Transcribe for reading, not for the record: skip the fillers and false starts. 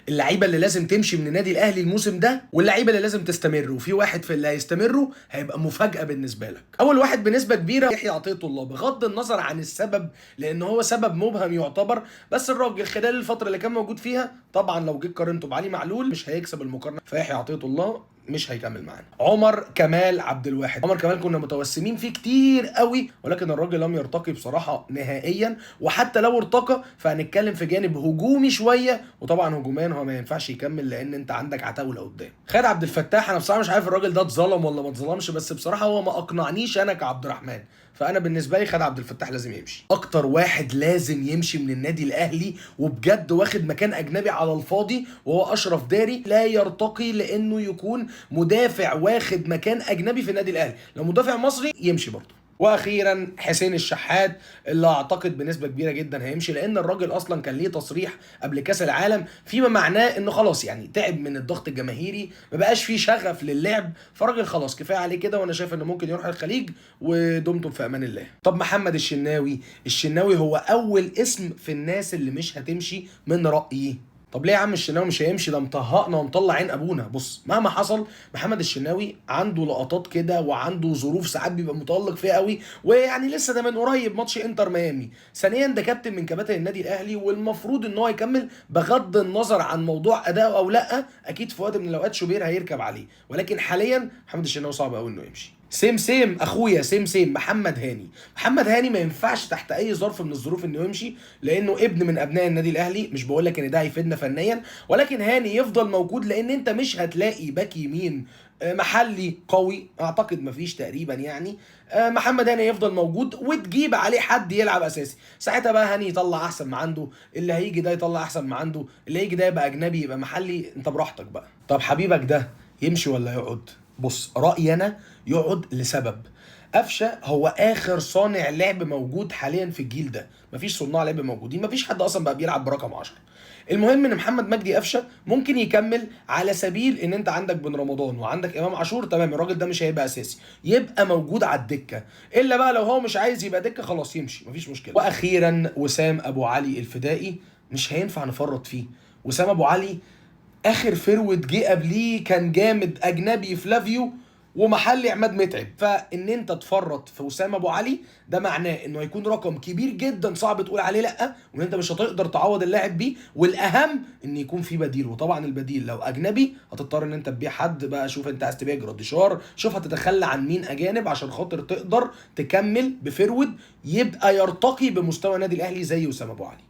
اللعيبه اللي لازم تمشي من النادي الاهلي الموسم ده واللعيبه اللي لازم تستمر، وفي واحد في اللي هيستمروا هيبقى مفاجاه بالنسبه لك. اول واحد بنسبه كبيره يحيى عطيه الله، بغض النظر عن السبب لان هو سبب مبهم يعتبر، بس الراجل خلال الفتره اللي كان موجود فيها طبعا لو جيت قارنته بعلي معلول مش هيكسب المقارنه، فيحيى عطيه الله مش هيكمل معانا. عمر كمال عبد الواحد، عمر كمال كنا متوسمين فيه كتير قوي، ولكن الراجل لم يرتقي بصراحه نهائيا، وحتى لو ارتقى فهنتكلم في جانب هجومي شويه، وطبعا هجوميا هو ما ينفعش يكمل لان انت عندك عتاوله قدام. خالد عبد الفتاح، انا بصراحه مش عارف الراجل ده اتظلم ولا ما اتظلمش، بس بصراحه هو ما اقنعنيش انا كعبد الرحمن، فانا بالنسبه لي خالد عبد الفتاح لازم يمشي. اكتر واحد لازم يمشي من النادي الاهلي وبجد واخد مكان اجنبي على الفاضي وهو اشرف داري، لا يرتقي لانه يكون مدافع واخد مكان اجنبي في النادي الاهلي، لو مدافع مصري يمشي برضه. واخيرا حسين الشحات، اللي اعتقد بنسبه كبيره جدا هيمشي، لان الراجل اصلا كان ليه تصريح قبل كاس العالم فيما معناه انه خلاص يعني تعب من الضغط الجماهيري، ما بقاش فيه شغف للعب، فراجل خلاص كفايه عليه كده، وانا شايف انه ممكن يروح الخليج، ودمتم في امان الله. طب محمد الشناوي، الشناوي هو اول اسم في الناس اللي مش هتمشي من رايي. طب ليه يا عم الشناوي مش هيمشي؟ ده مطهقنا ومطلع عين ابونا. بص، مهما حصل محمد الشناوي عنده لقطات كده وعنده ظروف ساعات بيبقى متالق فيها قوي، ويعني لسه ده من قريب ماتش انتر ميامي. ثانيا ده كابتن من كباتن النادي الاهلي والمفروض ان هو يكمل بغض النظر عن موضوع اداؤه او لا، اكيد في وقت من الاوقات شوبير هيركب عليه، ولكن حاليا محمد الشناوي صعب قوي انه يمشي. سيم اخويا سيم محمد هاني. محمد هاني ما ينفعش تحت اي ظرف من الظروف انه يمشي، لانه ابن من ابناء النادي الاهلي، مش بقول لك ان ده هيفيدنا فنيا، ولكن هاني يفضل موجود لان انت مش هتلاقي باك يمين محلي قوي، اعتقد مفيش تقريبا يعني. محمد هاني يفضل موجود وتجيب عليه حد يلعب اساسي، ساعتها بقى هاني يطلع احسن ما عنده، اللي هيجي ده يطلع احسن ما عنده، اللي هيجي ده يبقى اجنبي يبقى محلي، انت براحتك بقى. طب حبيبك ده يمشي ولا يقعد؟ بص رأيي انا يقعد لسبب، قفشه هو اخر صانع لعب موجود حاليا في الجيل ده، مفيش صناع لعب موجودين، مفيش حد اصلا بقى بيلعب برقم 10. المهم ان محمد مجدي قفشه ممكن يكمل، على سبيل ان انت عندك بن رمضان وعندك امام عاشور، تمام الراجل ده مش هيبقى اساسي، يبقى موجود على الدكه، الا بقى لو هو مش عايز يبقى دكه خلاص يمشي مفيش مشكله. واخيرا وسام ابو علي الفدائي، مش هينفع نفرط فيه. وسام ابو علي اخر فرود جه قبليه كان جامد اجنبي فلافيو ومحلي عماد متعب، فان انت تفرط في وسام ابو علي ده معناه انه هيكون رقم كبير جدا صعب تقول عليه لا، وان انت مش هتقدر تعوض اللاعب بيه، والاهم ان يكون في بديل، وطبعا البديل لو اجنبي هتضطر ان انت تبيع حد بقى، شوف انت عايز تبيع جراديشار، شوف هتتخلى عن مين اجانب عشان خاطر تقدر تكمل بفرود يبقى يرتقي بمستوى النادي الاهلي زي وسام ابو علي.